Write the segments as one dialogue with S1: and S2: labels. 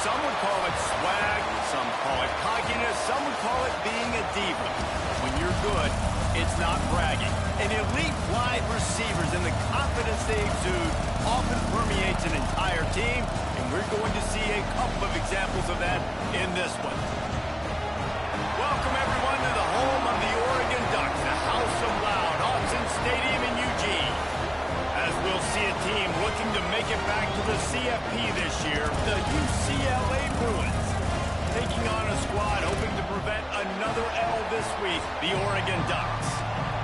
S1: Some would call it swag, some call it cockiness, some would call it being a diva. When you're good, it's not bragging. And elite wide receivers and the confidence they exude often permeates an entire team, and we're going to see a couple of examples of that in this one. Welcome, everyone, to the home of the Oregon Ducks, the House of Loud, Autzen Stadium in Eugene. As we'll see a team looking to make it back to the CFP this year, the UCLA Bruins. Taking on a squad hoping to prevent another L this week, the Oregon Ducks.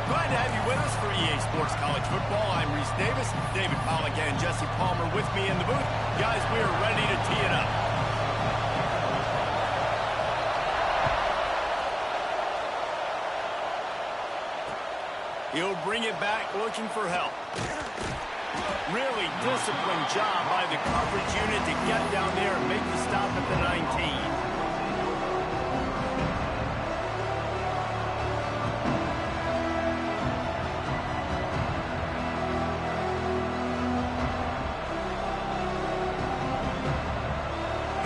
S1: Glad to have you with us for EA Sports College Football. I'm Reese Davis, David Pollack and Jesse Palmer with me in the booth. Guys, we are ready to tee it up. He'll bring it back looking for help. Really disciplined job by the coverage unit to get down there and make the stop at the 19.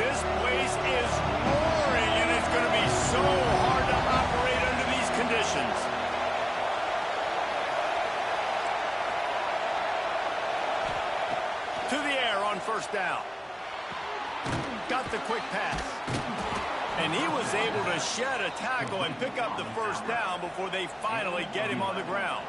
S1: This place is roaring, and it's going to be so hard to operate under these conditions. To the air on first down. Got the quick pass. And he was able to shed a tackle and pick up the first down before they finally get him on the ground.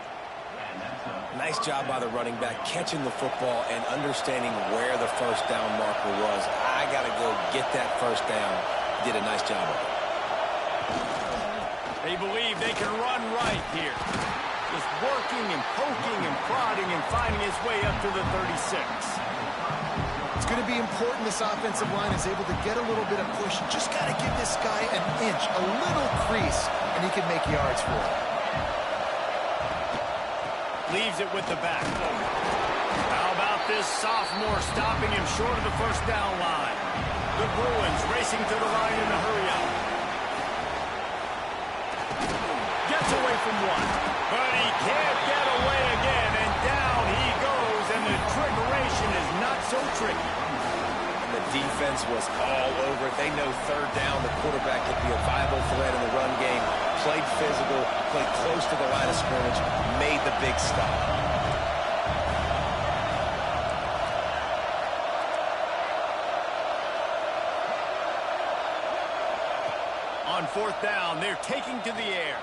S2: Nice job by the running back, catching the football and understanding where the first down marker was. I got to go get that first down. Did a nice job of it.
S1: They believe they can run right here. Just working and poking and prodding and finding his way up to the 36.
S3: It's going to be important this offensive line is able to get a little bit of push. Just got to give this guy an inch, a little crease, and he can make yards for it.
S1: Leaves it with the back. How about this sophomore stopping him short of the first down line? The Bruins racing to the line in a hurry up. Gets away from one, but he can't get away again, and down he goes, and the triggeration is not so tricky.
S2: And the defense was all over it. They know third down, the quarterback could be a viable threat in the run game. Played physical, played close to the line of scrimmage, made the big stop.
S1: On fourth down, they're taking to the air.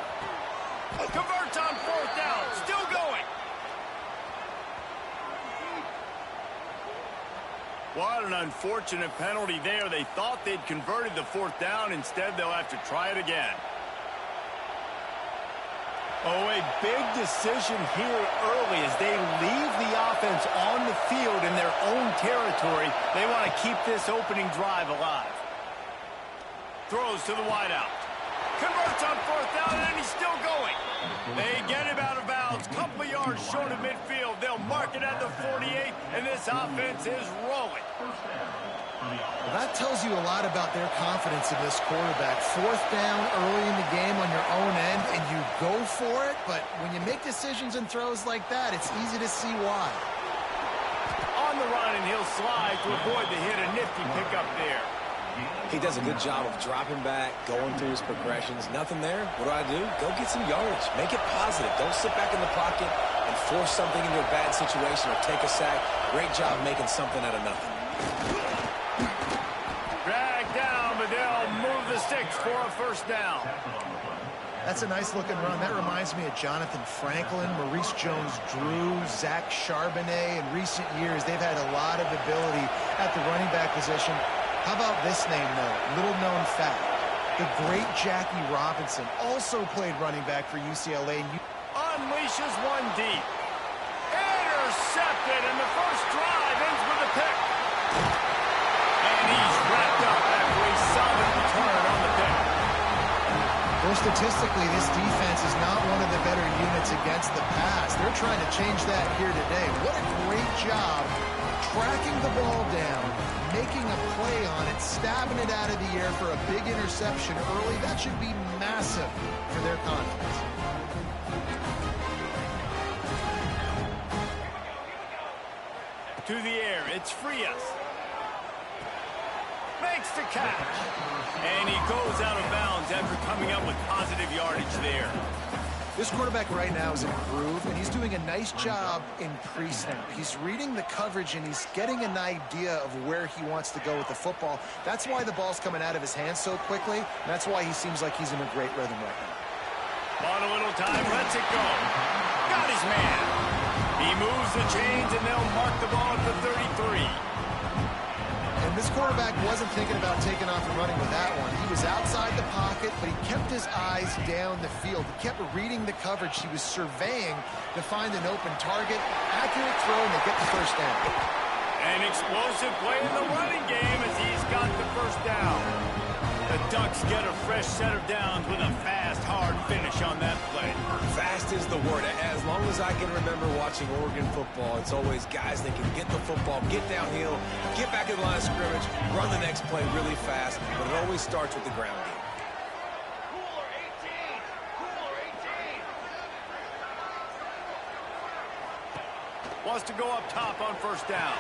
S1: Converts on fourth down, still going. What an unfortunate penalty there. They thought they'd converted the fourth down. Instead, they'll have to try it again. Oh, a big decision here early as they leave the offense on the field in their own territory. They want to keep this opening drive alive. Throws to the wideout. Converts on fourth down, and he's still going. They get him out of bounds. Couple of yards short of midfield. They'll mark it at the 48, and this offense is rolling.
S3: Well, that tells you a lot about their confidence in this quarterback. Fourth down early in the game on your own end, and you go for it, but when you make decisions and throws like that, it's easy to see why.
S1: On the run, and he'll slide to avoid the hit. A nifty pickup there.
S2: He does a good job of dropping back, going through his progressions. Nothing there. What do? Go get some yardage. Make it positive. Don't sit back in the pocket and force something into a bad situation or take a sack. Great job making something out of nothing.
S1: Dragged down, but they'll move the sticks for a first down.
S3: That's a nice-looking run. That reminds me of Jonathan Franklin, Maurice Jones-Drew, Zach Charbonnet. In recent years, they've had a lot of ability at the running back position. How about this name, though? Little-known fact. The great Jackie Robinson also played running back for UCLA.
S1: Unleashes one deep. Intercepted, and the first drive ends with a pick. And he's wrapped up after a solid return on the pick.
S3: Well, statistically, this defense is not one of the better units against the pass. They're trying to change that here today. What a great job tracking the ball down, making a play on it, stabbing it out of the air for a big interception early. That should be massive for their confidence. To the air, it's Frias.
S1: Makes the catch. And he goes out of bounds after coming up with positive yardage there.
S3: This quarterback right now is in a groove, and he's doing a nice job in pre-snap. He's reading the coverage, and he's getting an idea of where he wants to go with the football. That's why the ball's coming out of his hands so quickly, and that's why he seems like he's in a great rhythm right now.
S1: On a little time, lets it go. Got his man. He moves the chains, and they'll mark the ball at the 33.
S3: And this quarterback wasn't thinking about taking off and running with that one. He was outside the pocket, but he kept his eyes down the field. He kept reading the coverage. He was surveying to find an open target. Accurate throw, and they get the first down.
S1: An explosive play in the running game as he's got the first down. The Ducks get a fresh set of downs with a fast, hard finish on that play.
S2: Fast is the word. As long as I can remember watching Oregon football, it's always guys that can get the football, get downhill, get back in the line of scrimmage, run the next play really fast, but it always starts with the ground game.
S1: Wants to go up top on first down.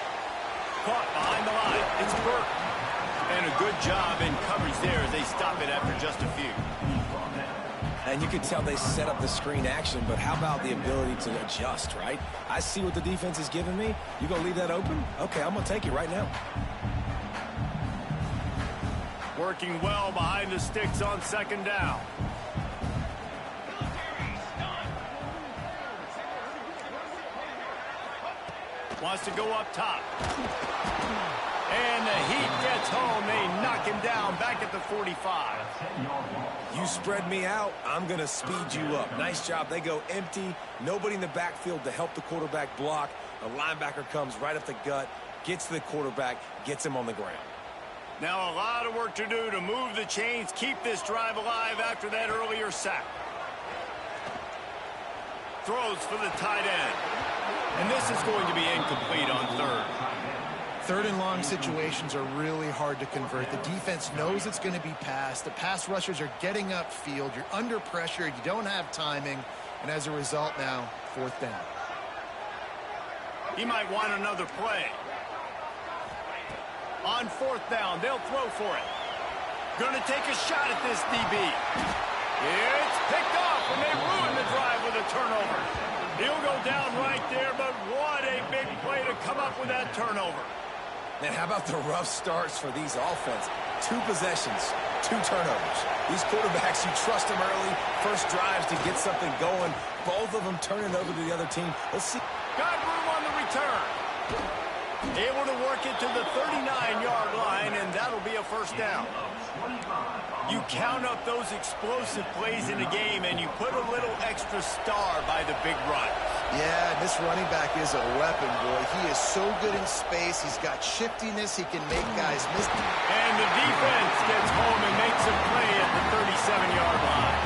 S1: Caught behind the line. It's Burton. And a good job in coverage there as they stop it after just a few.
S2: And you can tell they set up the screen action, but how about the ability to adjust, right? I see what the defense is giving me. You going to leave that open? Okay, I'm going to take it right now.
S1: Working well behind the sticks on second down. Wants to go up top. And the heat gets home. They knock him down back at the 45.
S2: You spread me out, I'm going to speed you up. Nice job. They go empty. Nobody in the backfield to help the quarterback block. A linebacker comes right up the gut, gets to the quarterback, gets him on the ground.
S1: Now a lot of work to do to move the chains, keep this drive alive after that earlier sack. Throws for the tight end. And this is going to be incomplete on third.
S3: Third and long situations are really hard to convert. The defense knows it's going to be passed. The pass rushers are getting upfield. You're under pressure. You don't have timing. And as a result now, fourth down.
S1: He might want another play. On fourth down, they'll throw for it. Going to take a shot at this DB. It's picked off, and they ruin the drive with a turnover. He'll go down right there, but what a big play to come up with that turnover.
S2: Man, how about the rough starts for these offense? 2 possessions, 2 turnovers. These quarterbacks, you trust them early, first drives to get something going. Both of them turn it over to the other team. Let's see.
S1: Got room on the return. Able to work it to the 39-yard line, and that'll be a first down. You count up those explosive plays in a game, and you put a little extra star by the big run.
S3: Yeah, this running back is a weapon, boy. He is so good in space. He's got shiftiness. He can make guys miss.
S1: And the defense gets home and makes a play at the 37-yard line.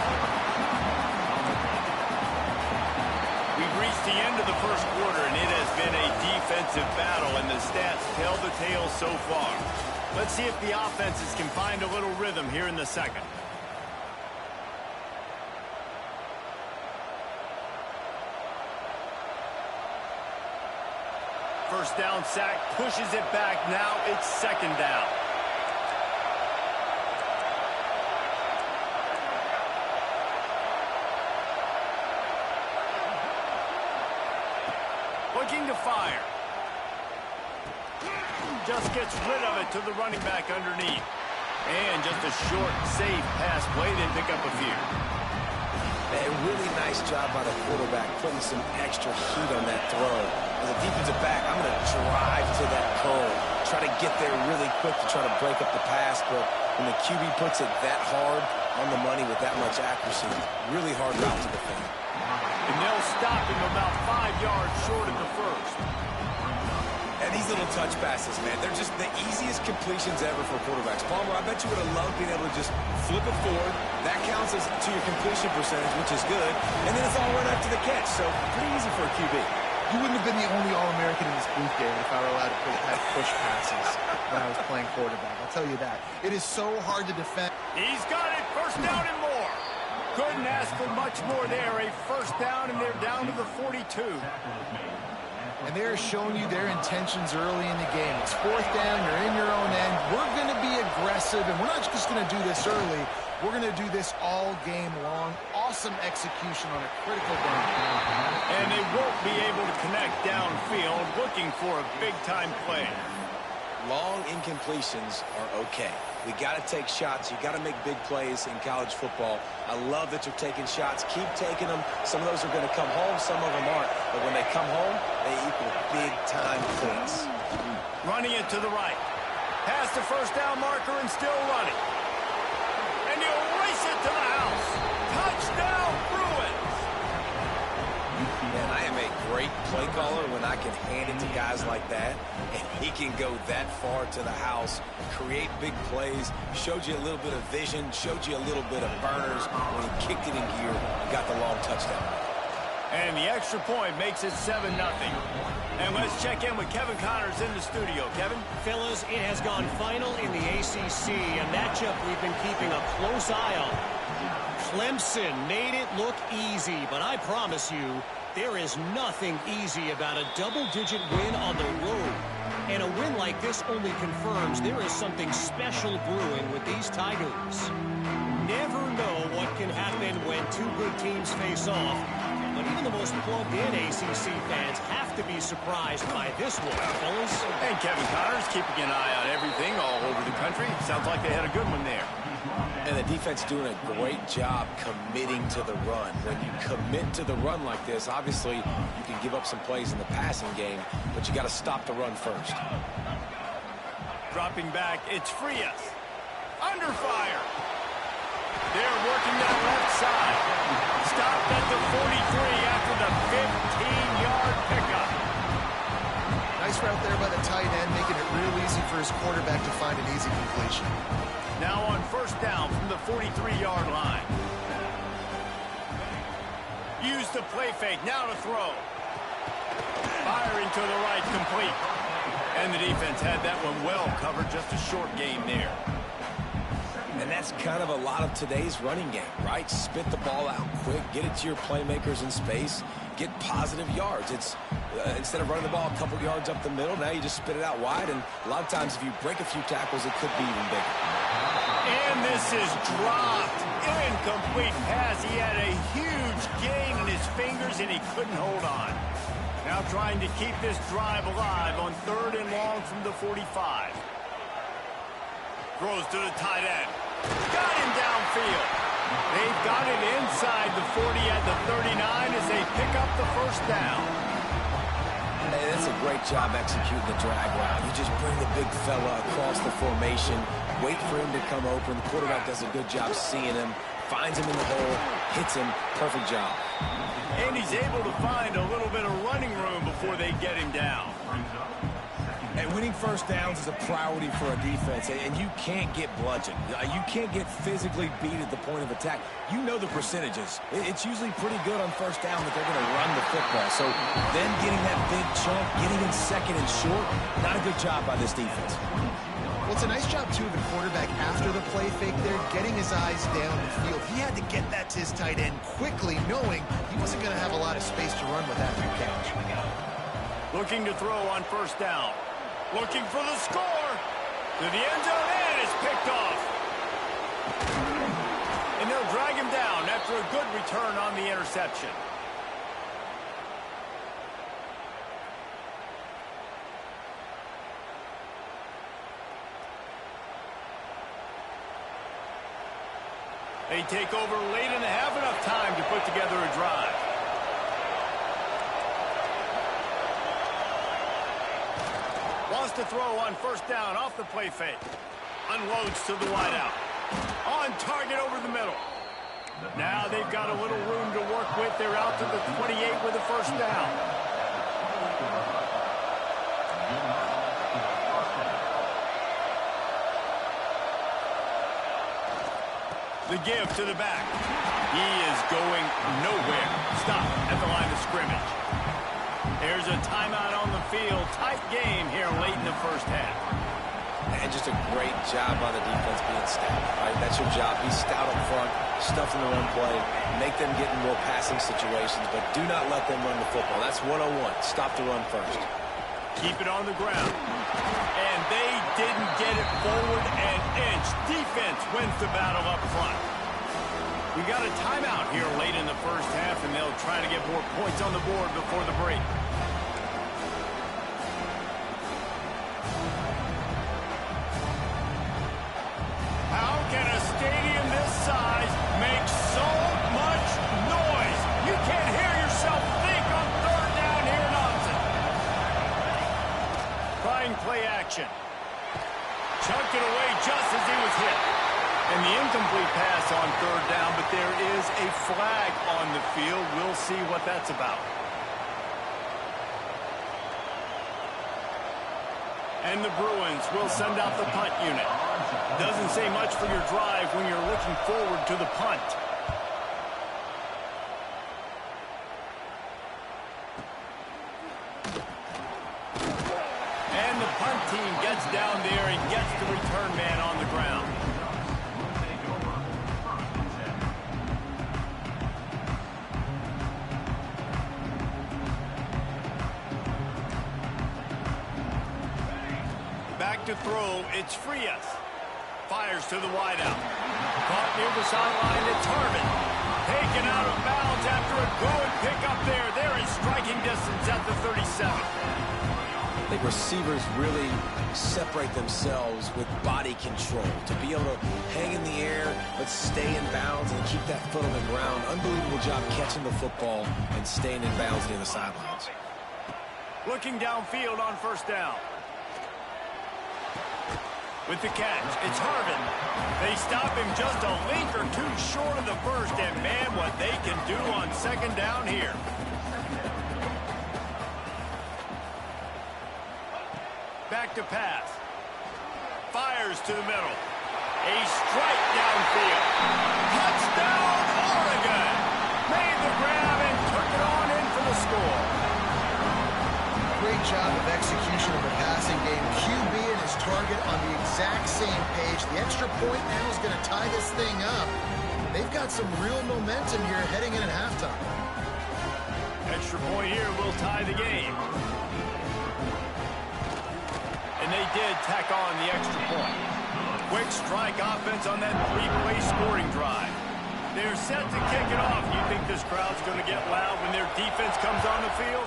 S1: We've reached the end of the first quarter, and it has been a defensive battle, and the stats tell the tale so far. Let's see if the offenses can find a little rhythm here in the second. First down sack, pushes it back. Now it's second down. Looking to fire. Just gets rid of it to the running back underneath. And just a short, safe pass play, then pick up a few.
S2: A really nice job by the quarterback, putting some extra heat on that throw. As a defensive back, I'm going to drive to that curl. Try to get there really quick to try to break up the pass, but when the QB puts it that hard on the money with that much accuracy, really hard route to defend.
S1: And they'll stop him about 5 yards short of the first.
S2: And these little touch passes, man, they're just the easiest completions ever for quarterbacks. Palmer, I bet you would have loved being able to just flip it forward. That counts as to your completion percentage, which is good. And then it's all run up to the catch, so pretty easy for a QB.
S3: You wouldn't have been the only All-American in this booth, David, if I were allowed to have push passes when I was playing quarterback. I'll tell you that. It is so hard to defend.
S1: He's got it, first down and more. Couldn't ask for much more there. A first down, and they're down to the 42.
S3: And they're showing you their intentions early in the game. It's fourth down, you're in your own end. We're going to be aggressive, and we're not just going to do this early. We're going to do this all game long. Awesome execution on a critical down.
S1: And they won't be able to connect downfield, looking for a big-time play.
S2: Long incompletions are okay. We got to take shots. You got to make big plays in college football. I love that you're taking shots. Keep taking them. Some of those are going to come home. Some of them aren't. But when they come home, they equal big-time points.
S1: Running it to the right. Past the first down marker and still running. And he'll race it to the house. Touchdown, Bruins!
S2: Man, I am a great play caller when I can hand it to guys like that, and he can go that far to the house, create big plays, showed you a little bit of vision, showed you a little bit of burners when he kicked it in gear and got the long touchdown.
S1: And the extra point makes it 7-0. And let's check in with Kevin Connors in the studio. Kevin?
S4: Fellas, it has gone final in the ACC, a matchup we've been keeping a close eye on. Clemson made it look easy, but I promise you, there is nothing easy about a double-digit win on the road. And a win like this only confirms there is something special brewing with these Tigers. Never know what can happen when two good teams face off. But even the most plugged-in ACC fans have to be surprised by this one, fellas.
S1: And Kevin Connors keeping an eye on everything all over the country. Sounds like they had a good one there.
S2: And the defense doing a great job committing to the run. When you commit to the run like this, obviously you can give up some plays in the passing game, but you got to stop the run first.
S1: Dropping back, it's Frias. Under fire. They're working that left side. Stopped at the 43 after the 15-yard pickup.
S3: Nice route there by the tight end, making it real easy for his quarterback to find an easy completion.
S1: Now on first down from the 43-yard line. Use the play fake, now to throw. Firing to the right, complete. And the defense had that one well covered, just a short gain there.
S2: And that's kind of a lot of today's running game, right? Spit the ball out quick, get it to your playmakers in space, get positive yards. It's instead of running the ball a couple yards up the middle, now you just spit it out wide, and a lot of times if you break a few tackles, it could be even bigger.
S1: And this is dropped. Incomplete pass. He had a huge gain in his fingers, and he couldn't hold on. Now trying to keep this drive alive on 3rd and long from the 45. Throws to the tight end. Got him downfield. They've got it inside the 40 at the 39 as they pick up the first down.
S2: Hey, that's a great job executing the drag route. You just bring the big fella across the formation, wait for him to come open. The quarterback does a good job seeing him, finds him in the hole, hits him. Perfect job.
S1: And he's able to find a little bit of running room before they get him down.
S2: And winning first downs is a priority for a defense, and you can't get bludgeoned. You can't get physically beat at the point of attack. You know the percentages. It's usually pretty good on first down that they're going to run the football. So then getting that big chunk, getting in second and short, not a good job by this defense.
S3: Well, it's a nice job, too, of the quarterback after the play fake there, getting his eyes down the field. He had to get that to his tight end quickly, knowing he wasn't going to have a lot of space to run with after the catch.
S1: Looking to throw on first down. Looking for the score. To the end zone, and it's picked off. And they'll drag him down after a good return on the interception. They take over late and have enough time to put together a drive. Wants to throw on first down off the play fake. Unloads to the wideout. On target over the middle. Now they've got a little room to work with. They're out to the 28 with a first down. The give to the back. He is going nowhere. Stop at the line of scrimmage. There's a timeout on the field. Tight game here late in the first half.
S2: And just just a great job by the defense being stout. Right? That's your job. Be stout up front, stuff in the run play, make them get in more passing situations, but do not let them run the football. That's 101. Stop the run first.
S1: Keep it on the ground. And they didn't get it forward an inch. Defense wins the battle up front. We got a timeout here late in the first half, and they'll try to get more points on the board before the break. How can a stadium this size make so much noise? You can't hear yourself think on third down here in Austin. Trying play action. Chucked it away just as he was hit. And the incomplete pass on third down, but there is a flag on the field. We'll see what that's about. And the Bruins will send out the punt unit. Doesn't say much for your drive when you're looking forward to the punt. And the punt team gets down there and gets the return man on the ground. Back to throw, it's Frias. Fires to the wideout. Caught near the sideline, it's Harvin. Taken out of bounds after a good pickup there. They're in striking distance at the 37.
S2: I think receivers really separate themselves with body control. To be able to hang in the air, but stay in bounds and keep that foot on the ground. Unbelievable job catching the football and staying in bounds near the sidelines.
S1: Looking downfield on first down. With the catch, it's Harvin. They stop him just a link or two short of the first, and man, what they can do on second down here. Back to pass. Fires to the middle. A strike downfield. Touchdown, Oregon! Made the grab and took it on in for the score.
S3: Great job of execution of the passing game. QB and his target on the exact same page. The extra point now is going to tie this thing up. They've got some real momentum here heading in at halftime.
S1: Extra point here will tie the game. And they did tack on the extra point. Quick strike offense on that three-play scoring drive. They're set to kick it off. You think this crowd's going to get loud when their defense comes on the field?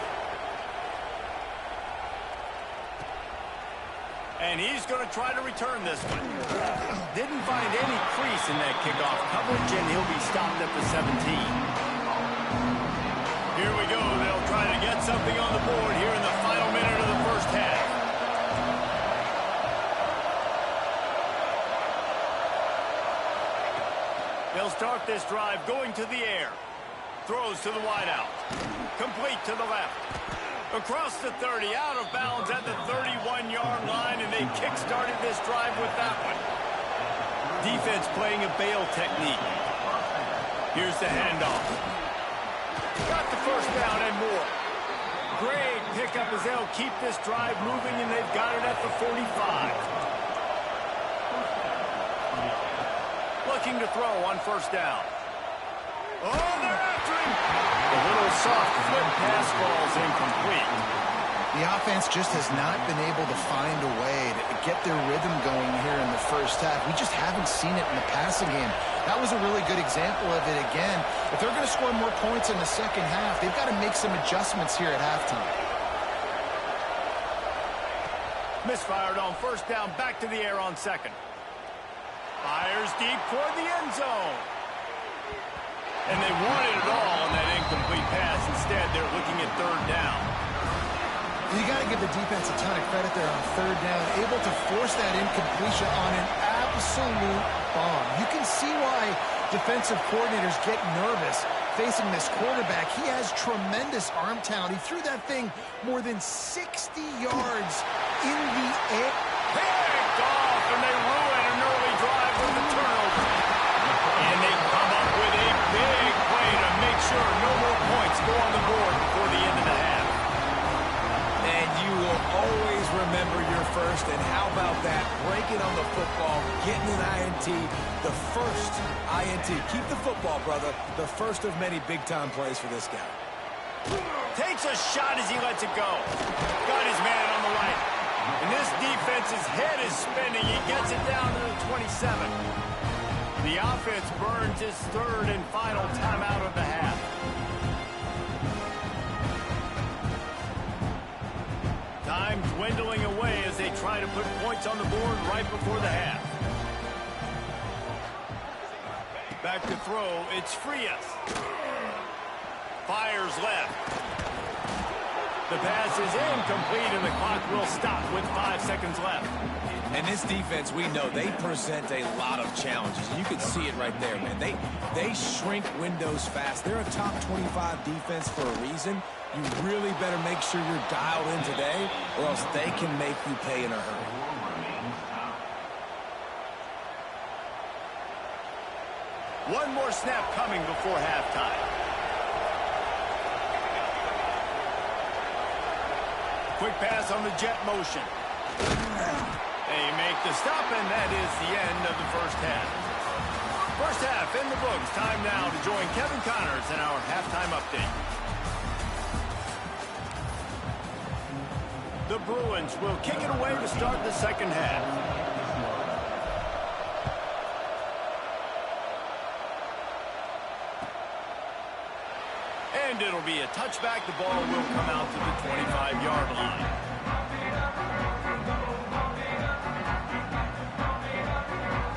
S1: And he's going to try to return this one. Didn't find any crease in that kickoff coverage, and he'll be stopped at the 17. Here we go. They'll try to get something on the board here in the final minute of the first half. They'll start this drive going to the air. Throws to the wideout. Complete to the left. Across the 30, out of bounds at the 31-yard line, and they kick-started this drive with that one. Defense playing a bail technique. Here's the handoff. Got the first down and more. Great pickup as they'll keep this drive moving, and they've got it at the 45. Looking to throw on first down. Oh, they're after him. A little soft flip pass falls incomplete.
S3: The offense just has not been able to find a way to get their rhythm going here in the first half. We just haven't seen it in the passing game. That was a really good example of it again. If they're going to score more points in the second half, they've got to make some adjustments here at halftime.
S1: Misfired on first down, back to the air on second. Fires deep toward the end zone. And they wanted it all on that incomplete pass. Instead, they're looking at third down.
S3: You got to give the defense a ton of credit there on third down, able to force that incompletion on an absolute bomb. You can see why defensive coordinators get nervous facing this quarterback. He has tremendous arm talent. He threw that thing more than 60 yards in the air.
S1: Picked off, and they ruin an early drive with the turnover. And they come up with a big play to make sure no more points go on the board before the end of the half.
S2: And you will always remember your first, and how about love that. Breaking on the football, getting an INT, the first INT. Keep the football, brother. The first of many big-time plays for this guy.
S1: Takes a shot as he lets it go. Got his man on the right. And this defense's head is spinning. He gets it down to the 27. The offense burns his third and final timeout of the half. Time dwindling away as they try to put points on the board right before the half. Back to throw, it's Frias. Fires left. The pass is incomplete and the clock will stop with 5 seconds left.
S2: And this defense, we know, they present a lot of challenges. You can see it right there, man. They shrink windows fast. They're a top 25 defense for a reason. You really better make sure you're dialed in today, or else they can make you pay in a hurry.
S1: One more snap coming before halftime. Quick pass on the jet motion. They make the stop, and that is the end of the first half. First half in the books. Time now to join Kevin Connors in our halftime update. The Bruins will kick it away to start the second half. And it'll be a touchback. The ball will come out to the 25-yard line.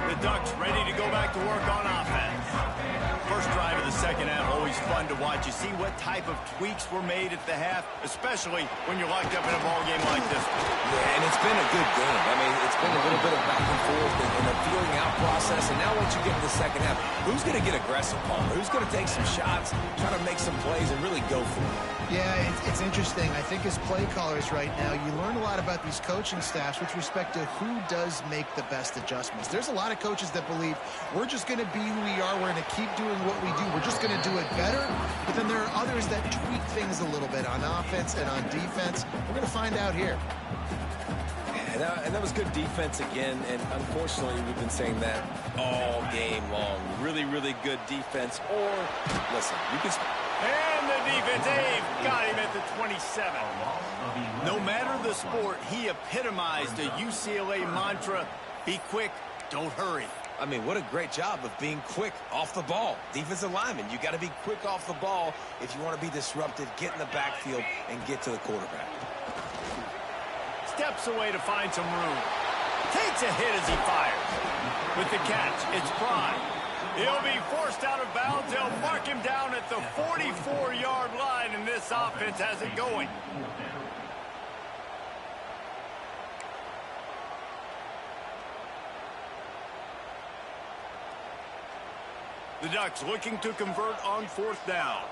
S1: The Ducks ready to go back to work on offense. First drive of the second half, always fun to watch. You see what type of tweaks were made at the half, especially when you're locked up in a ball game like this one.
S2: Yeah, and it's been a good game. I mean, it's been a little bit of back and forth and a feeling out process. And now once you get to the second half, who's going to get aggressive, Paul? Who's going to take some shots, try to make some plays, and really go for it?
S3: Yeah, it's interesting. I think as play callers right now, you learn a lot about these coaching staffs with respect to who does make the best adjustments. There's a lot of coaches that believe we're just going to be who we are. We're going to keep doing what we do. We're just going to do it better. But then there are others that tweak things a little bit on offense and on defense. We're going to find out here.
S2: And that was good defense again, and unfortunately, we've been saying that all game long. Really, really good defense. Or, listen, you can...
S1: And the defense, Dave, got him at the 27. No matter the sport, he epitomized a UCLA mantra, be quick, don't hurry.
S2: I mean, what a great job of being quick off the ball. Defensive lineman, you got to be quick off the ball if you want to be disrupted, get in the backfield, and get to the quarterback.
S1: Steps away to find some room. Takes a hit as he fires. With the catch, it's Prime. He'll be forced out of bounds. They'll mark him down at the 44-yard line, and this offense has it going. The Ducks looking to convert on fourth down.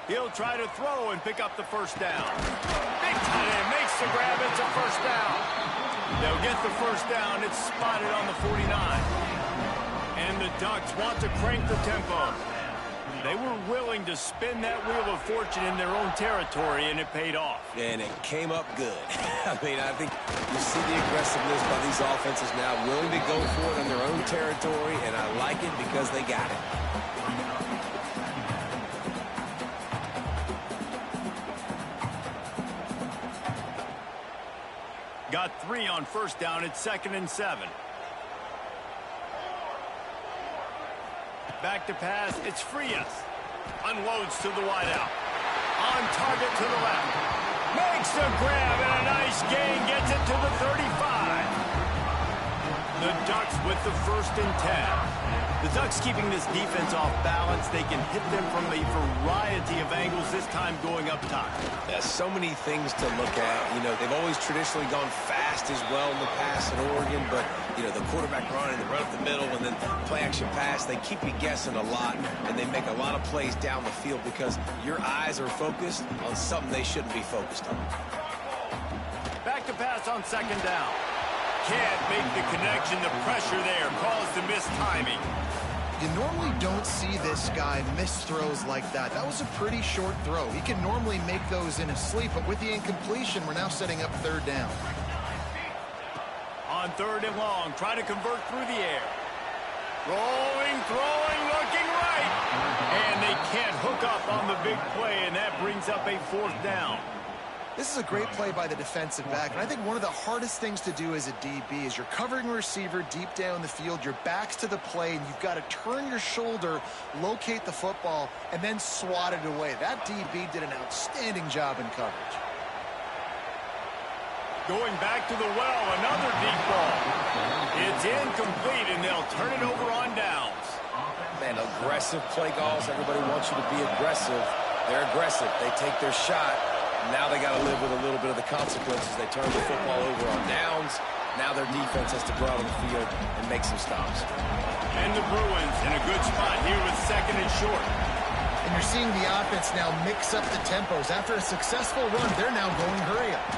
S1: He'll try to throw and pick up the first down. Big tight end makes the grab. It's a first down. They'll get the first down. It's spotted on the 49. And the Ducks want to crank the tempo. They were willing to spin that wheel of fortune in their own territory, and it paid off.
S2: And it came up good. I mean, I think you see the aggressiveness by these offenses now, willing to go for it in their own territory, and I like it because they got it.
S1: Got 3 on first down. It's 2nd and 7. Back to pass. It's Frias. Unloads to the wideout. On target to the left. Makes the grab and a nice gain. Gets it to the 35. The Ducks with the 1st and 10. The Ducks keeping this defense off balance. They can hit them from a variety of angles, this time going up top.
S2: There's so many things to look at. You know, they've always traditionally gone fast as well in the past in Oregon, but, you know, the quarterback running, the run up the middle, and then play-action pass, they keep you guessing a lot, and they make a lot of plays down the field because your eyes are focused on something they shouldn't be focused on.
S1: Back to pass on 2nd down. Can't make the connection. The pressure there caused the missed timing.
S3: You normally don't see this guy miss throws like that. That was a pretty short throw. He can normally make those in his sleep, but with the incompletion, we're now setting up third down.
S1: On third and long, trying to convert through the air. Rolling, throwing, looking right. And they can't hook up on the big play, and that brings up a fourth down.
S3: This is a great play by the defensive back, and I think one of the hardest things to do as a DB is you're covering a receiver deep down the field, your back's to the play, and you've got to turn your shoulder, locate the football, and then swat it away. That DB did an outstanding job in coverage.
S1: Going back to the well, another deep ball. It's incomplete, and they'll turn it over on downs.
S2: Man, aggressive play calls. Everybody wants you to be aggressive. They're aggressive. They take their shot. Now they got to live with a little bit of the consequences. They turn the football over on downs. Now their defense has to go out on the field and make some stops.
S1: And the Bruins in a good spot here with second and short.
S3: And you're seeing the offense now mix up the tempos. After a successful run, they're now going hurry up.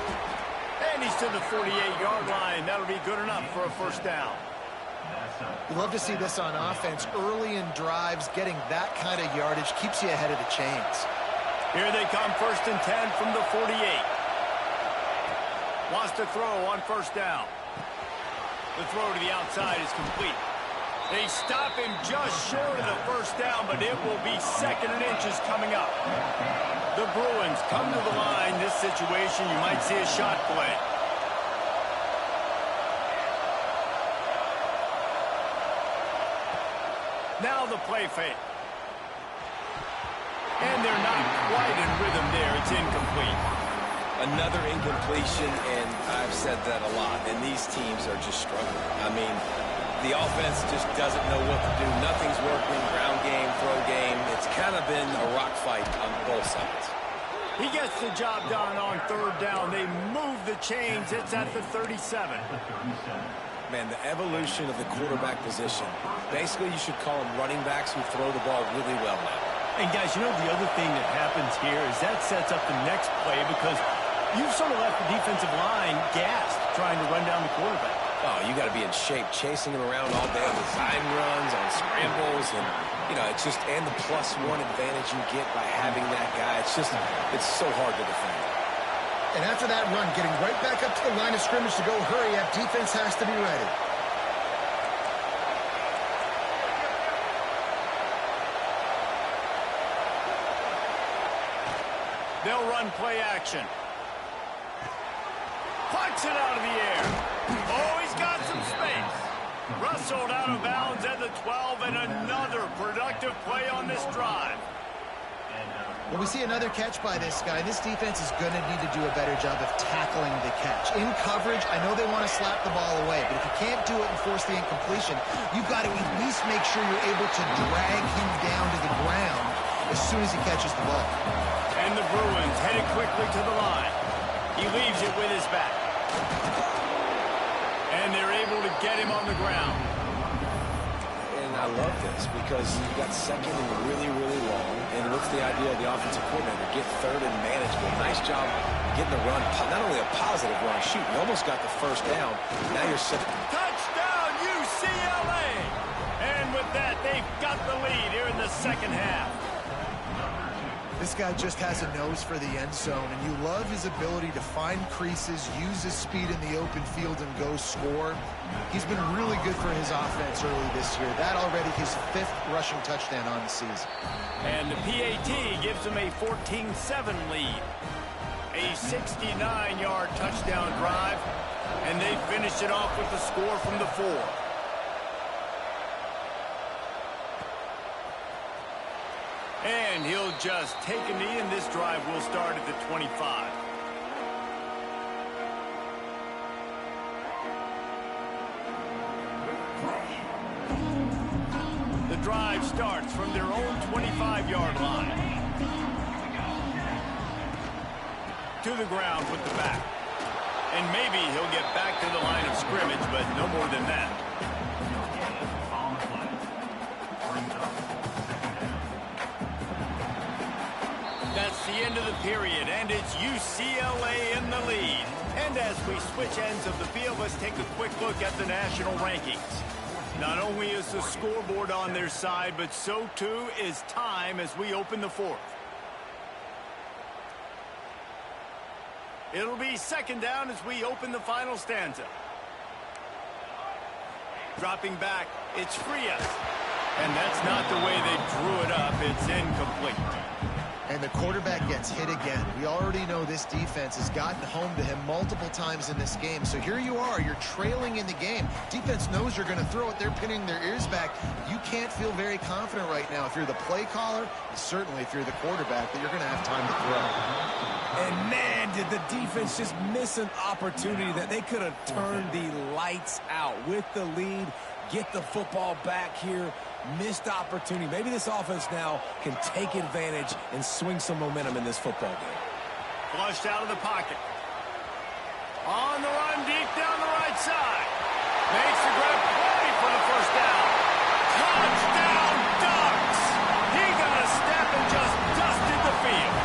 S1: And he's to the 48-yard line. That'll be good enough for a first down.
S3: You love to see this on offense. Early in drives, getting that kind of yardage keeps you ahead of the chains.
S1: Here they come, first and 10 from the 48. Wants to throw on first down. The throw to the outside is complete. They stop him just short of the first down, but it will be second and inches coming up. The Bruins come to the line. This situation, you might see a shot play. Now the play fake. And they're not quite in rhythm there. It's incomplete.
S2: Another incompletion, and I've said that a lot, and these teams are just struggling. I mean, the offense just doesn't know what to do. Nothing's working, ground game, throw game. It's kind of been a rock fight on both sides.
S1: He gets the job done on third down. They move the chains. It's at the 37.
S2: Man, the evolution of the quarterback position. Basically, you should call them running backs who throw the ball really well now.
S1: And guys, you know the other thing that happens here is that sets up the next play because you've sort of left the defensive line gassed trying to run down the quarterback.
S2: Oh, you got to be in shape, chasing him around all day on design runs, on scrambles, and, you know, it's just, and the +1 advantage you get by having that guy. It's just, it's so hard to defend.
S3: And after that run, getting right back up to the line of scrimmage to go hurry up, defense has to be ready.
S1: They'll run play action. Plucks it out of the air. Oh, he's got some space. Rustled out of bounds at the 12, and another productive play on this drive.
S3: Well, we see another catch by this guy. This defense is going to need to do a better job of tackling the catch. In coverage, I know they want to slap the ball away, but if you can't do it and force the incompletion, you've got to at least make sure you're able to drag him down to the ground as soon as he catches the ball.
S1: And the Bruins headed quickly to the line. He leaves it with his back. And they're able to get him on the ground.
S2: And I love this because you got second and really, really long. And what's the idea of the offensive coordinator? Get third and manageable. Nice job getting the run. Not only a positive run, shoot, you almost got the first down. Now you're set.
S1: Touchdown, UCLA! And with that, they've got the lead here in the second half.
S3: This guy just has a nose for the end zone, and you love his ability to find creases, use his speed in the open field, and go score. He's been really good for his offense early this year. That already his 5th rushing touchdown on the season.
S1: And the PAT gives him a 14-7 lead. A 69-yard touchdown drive, and they finish it off with the score from the 4. And he'll just take a knee, and this drive will start at the 25. The drive starts from their own 25-yard line. To the ground with the back. And maybe he'll get back to the line of scrimmage, but no more than that. That's the end of the period, and it's UCLA in the lead. And as we switch ends of the field, let's take a quick look at the national rankings. Not only is the scoreboard on their side, but so too is time as we open the fourth. It'll be second down as we open the final stanza. Dropping back, it's Frias. And that's not the way they drew it up. It's incomplete.
S3: And the quarterback gets hit again. We already know this defense has gotten home to him multiple times in this game. So here you are, you're trailing in the game. Defense knows you're going to throw it. They're pinning their ears back. You can't feel very confident right now if you're the play caller, and certainly if you're the quarterback, that you're going to have time to throw.
S2: And man, did the defense just miss an opportunity that they could have turned the lights out with the lead, get the football back here. Missed opportunity. Maybe this offense now can take advantage and swing some momentum in this football game.
S1: Flushed out of the pocket. On the run, deep down the right side. Makes the grab play for the first down. Touchdown, Ducks! He got a step and just dusted the field.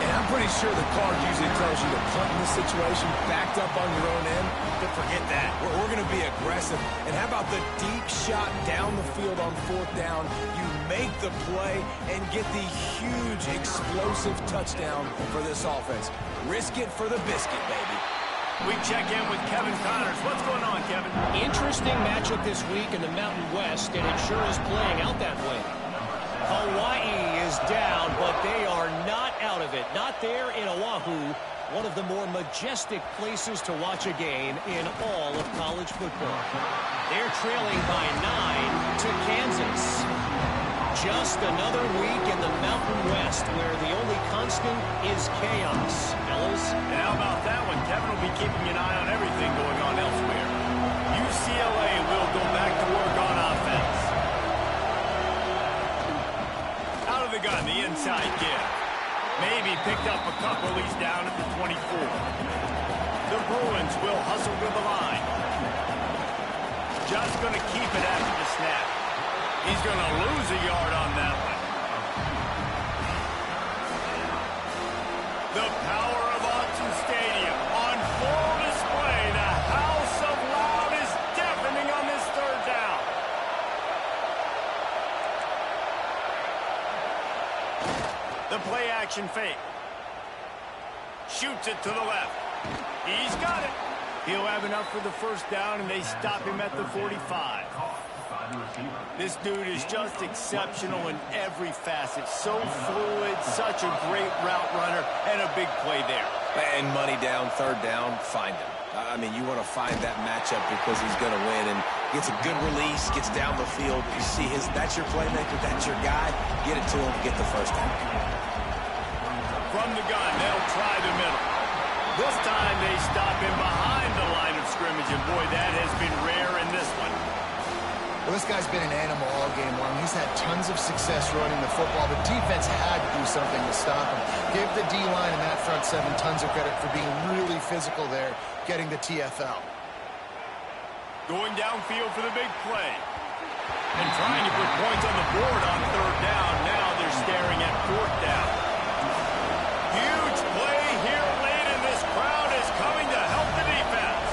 S2: And I'm pretty sure the card usually tells you to punt in this situation, backed up on your own end.
S1: But forget that.
S2: We're going to be aggressive. And how about the deep shot down the field on fourth down? You make the play and get the huge explosive touchdown for this offense. Risk it for the biscuit, baby.
S1: We check in with Kevin Connors. What's going on, Kevin?
S4: Interesting matchup this week in the Mountain West, and it sure is playing out that way. Hawaii is down, but they are not out of it. Not there in Oahu, one of the more majestic places to watch a game in all of college football. They're trailing by 9 to Kansas. Just another week in the Mountain West where the only constant is chaos. Fellas?
S1: And how about that one? Kevin will be keeping an eye on everything going on elsewhere. UCLA will go back to work on offense. Out of the gun, the inside give. Maybe picked up a couple. He's down at the 24. The Bruins will hustle to the line. Just going to keep it after the snap. He's going to lose a yard on that one. The power of Autzen Stadium on full display. The house of loud is deafening on this third down. The play action fake. Shoots it to the left. He's got it. He'll have enough for the first down, and they stop him at the 45. This dude is just exceptional in every facet. So fluid, such a great route runner, and a big play there.
S2: And money down, third down, find him. I mean, you want to find that matchup because he's going to win, and gets a good release, gets down the field. You see that's your playmaker, that's your guy. Get it to him, get the first down.
S1: From the gun, they'll try the middle. This time they stop him behind the line of scrimmage, and boy, that has been rare in this one.
S3: Well, this guy's been an animal all game long. He's had tons of success running the football. The defense had to do something to stop him. Give the D-line and that front seven tons of credit for being really physical there, getting the TFL.
S1: Going downfield for the big play. And trying to put points on the board on third down. Now they're staring at fourth down. Huge play here late, and this crowd is coming to help the defense.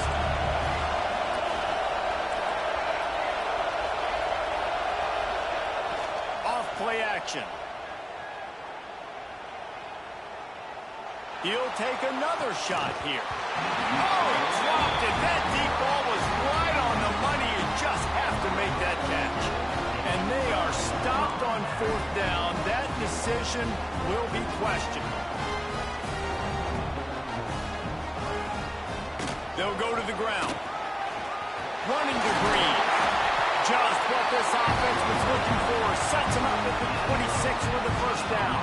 S1: Play action. He'll take another shot here. Oh, he dropped it. That deep ball was right on the money. You just have to make that catch. And they are stopped on fourth down. That decision will be questioned. They'll go to the ground. Running to Green. Just what this offense was looking for. Sets him up at the 26 for the first down.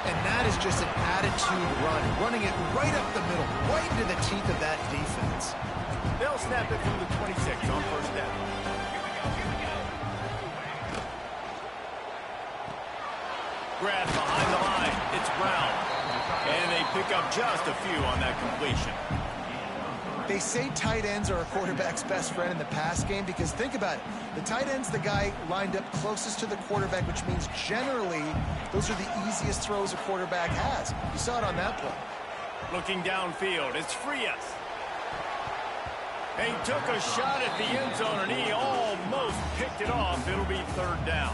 S3: And that is just an attitude run. Running it right up the middle, right into the teeth of that defense.
S1: They'll snap it from the 26 on first down. Grab behind the line. It's Brown. And they pick up just a few on that completion.
S3: They say tight ends are a quarterback's best friend in the pass game because think about it. The tight end's the guy lined up closest to the quarterback, which means generally those are the easiest throws a quarterback has. You saw it on that play.
S1: Looking downfield, it's Frias. He took a shot at the end zone, and he almost picked it off. It'll be third down.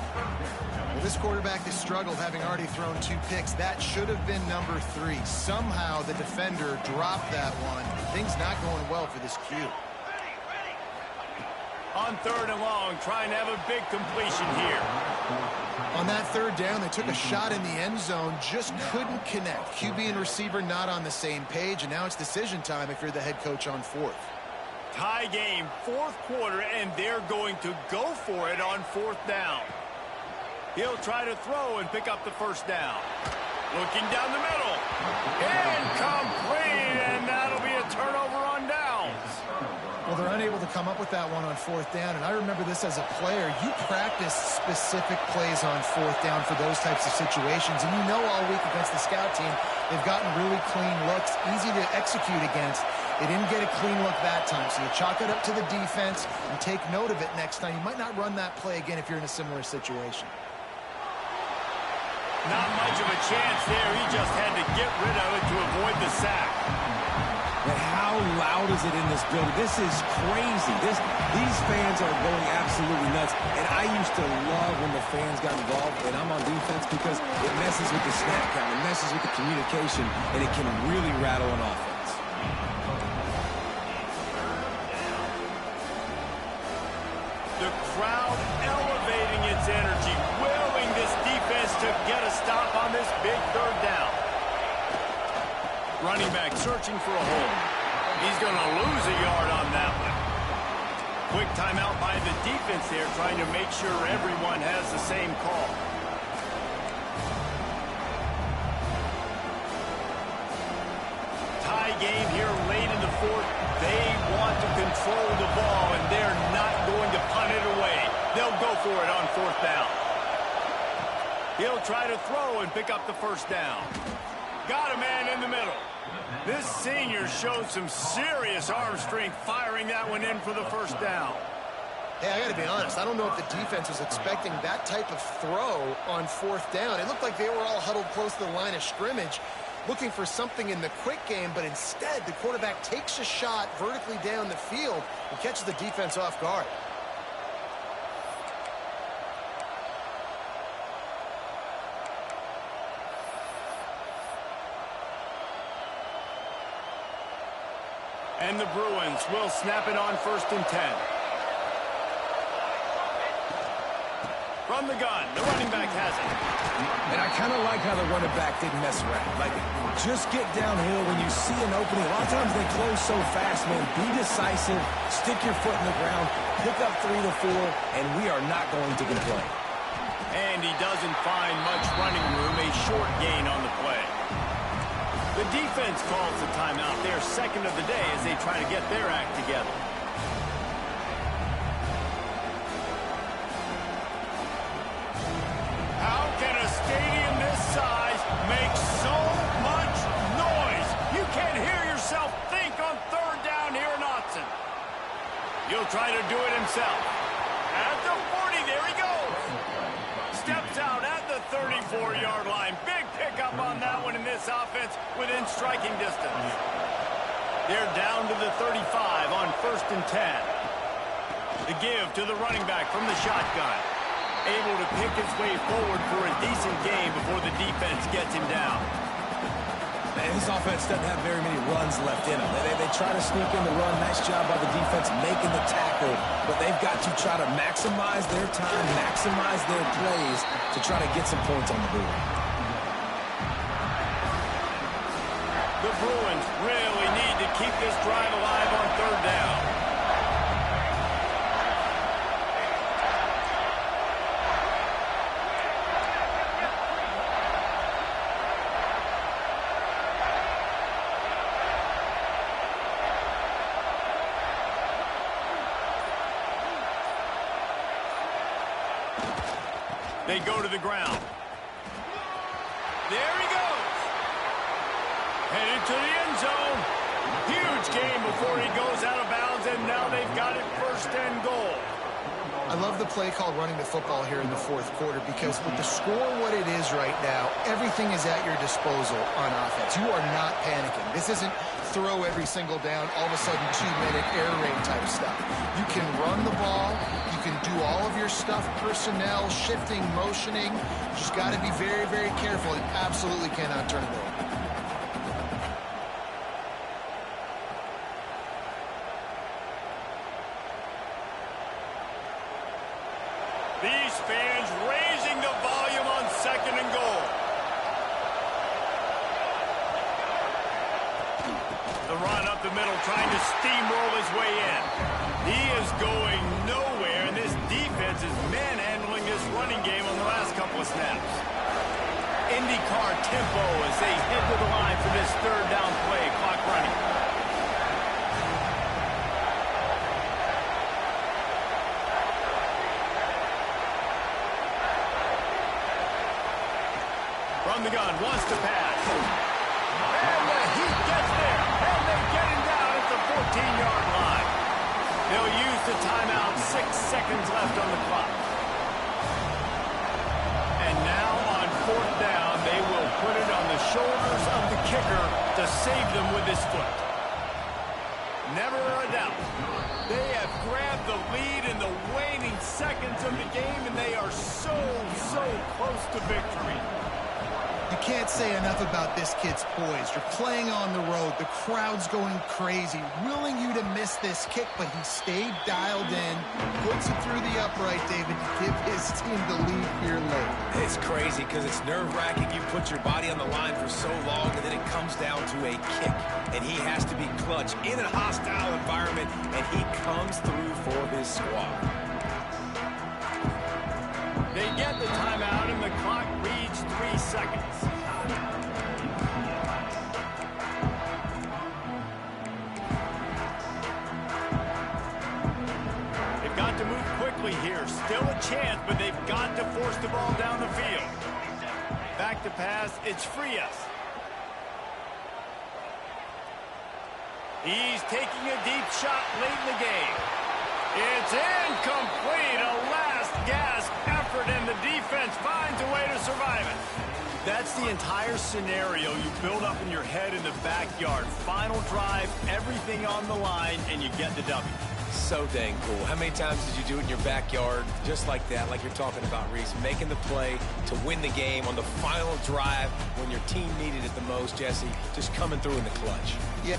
S3: Well, this quarterback has struggled, having already thrown 2 picks. That should have been number 3. Somehow the defender dropped that one. Things not going well for this Q.
S1: On third and long, trying to have a big completion here.
S3: On that third down, they took a shot in the end zone, just couldn't connect. QB and receiver not on the same page, and now it's decision time if you're the head coach on fourth.
S1: Tie game, fourth quarter, and they're going to go for it on fourth down. He'll try to throw and pick up the first down. Looking down the middle. Incomplete, and that'll be a turnover on downs.
S3: Well, they're unable to come up with that one on fourth down, and I remember this as a player. You practice specific plays on fourth down for those types of situations, and you know all week against the scout team, they've gotten really clean looks, easy to execute against. They didn't get a clean look that time, so you chalk it up to the defense and take note of it next time. You might not run that play again if you're in a similar situation.
S1: Not much of a chance there. He just had to get rid of it to avoid the sack.
S2: But how loud is it in this building? This is crazy. These fans are going absolutely nuts. And I used to love when the fans got involved, and I'm on defense, because it messes with the snap count, it messes with the communication, and it can really rattle an offense.
S1: The crowd elevating its energy, willing this defense to get a stop on this big third down. Running back searching for a hole. He's going to lose a yard on that one. Quick timeout by the defense there, trying to make sure everyone has the same call. Tie game here late in the fourth. They want to control the ball, and they're not going to punt it away. They'll go for it on fourth down. He'll try to throw and pick up the first down. Got a man in the middle. This senior showed some serious arm strength firing that one in for the first down.
S3: Hey, I got to be honest. I don't know if the defense was expecting that type of throw on fourth down. It looked like they were all huddled close to the line of scrimmage, looking for something in the quick game, but instead the quarterback takes a shot vertically down the field and catches the defense off guard.
S1: And the Bruins will snap it on 1st and 10. From the gun, the running back has it.
S2: And I kind of like how the running back didn't mess around. Like, just get downhill when you see an opening. A lot of times they close so fast, man. Be decisive, stick your foot in the ground, pick up 3 to 4, and we are not going to complain.
S1: And he doesn't find much running room, a short gain on the play. The defense calls the timeout, their second of the day, as they try to get their act together. How can a stadium this size make so much noise? You can't hear yourself think on third down here in Autzen. He'll try to do it himself. At the 40, there he goes. Steps out at the 34-yard line. Big pickup on that one in this offense within striking distance. They're down to the 35 on 1st and 10. The give to the running back from the shotgun. Able to pick his way forward for a decent game before the defense gets him down.
S2: Man, this offense doesn't have very many runs left in them. They try to sneak in the run. Nice job by the defense making the tackle. But they've got to try to maximize their time, maximize their plays to try to get some points on the board.
S1: The Bruins really need to keep this drive alive on third down. They go to the ground. There he goes. Headed to the end zone. Huge game before he goes out of bounds, and now they've got it 1st and goal.
S3: I love the play call running the football here in the fourth quarter, because with the score what it is right now, everything is at your disposal on offense. You are not panicking. This isn't throw every single down, all of a sudden 2-minute air raid type stuff. You can run the ball. You can do all of your stuff, personnel, shifting, motioning. Just got to be very, very careful. You absolutely cannot turn it over.
S1: These fans raising the volume on 2nd and goal. The run up the middle, trying to steamroll his way in. He is going nowhere, and this defense is manhandling this running game on the last couple of snaps. IndyCar tempo as they head to the line for this 3rd down play. Clock running. From the gun, wants to pass. And the Heat gets there. And they get him down at the 14-yard line. They'll use the timeout. 6 seconds left on the clock. And now on 4th down, they will put it on the shoulders of the kicker to save them with his foot. Never a doubt. They have grabbed the lead in the waning seconds of the game, and they are so close to victory.
S3: You can't say enough about this kid's poise. You're playing on the road. The crowd's going crazy, willing you to miss this kick, but he stayed dialed in, puts it through the upright, David, to give his team the lead here late.
S2: It's crazy because it's nerve-wracking. You put your body on the line for so long, and then it comes down to a kick, and he has to be clutch in a hostile environment, and he comes through for his squad.
S1: They get the timeout, and the clock reads 3 seconds. They've got to move quickly here. Still a chance, but they've got to force the ball down the field. Back to pass. It's Frias. He's taking a deep shot late in the game. It's incomplete. A last-gasp effort, and the defense finds a way to survive it. That's the entire scenario you build up in your head in the backyard. Final drive, everything on the line, and you get the W.
S2: So dang cool. How many times did you do it in your backyard just like that, like you're talking about, Reese? Making the play to win the game on the final drive when your team needed it the most, Jesse. Just coming through in the clutch.
S3: Yeah.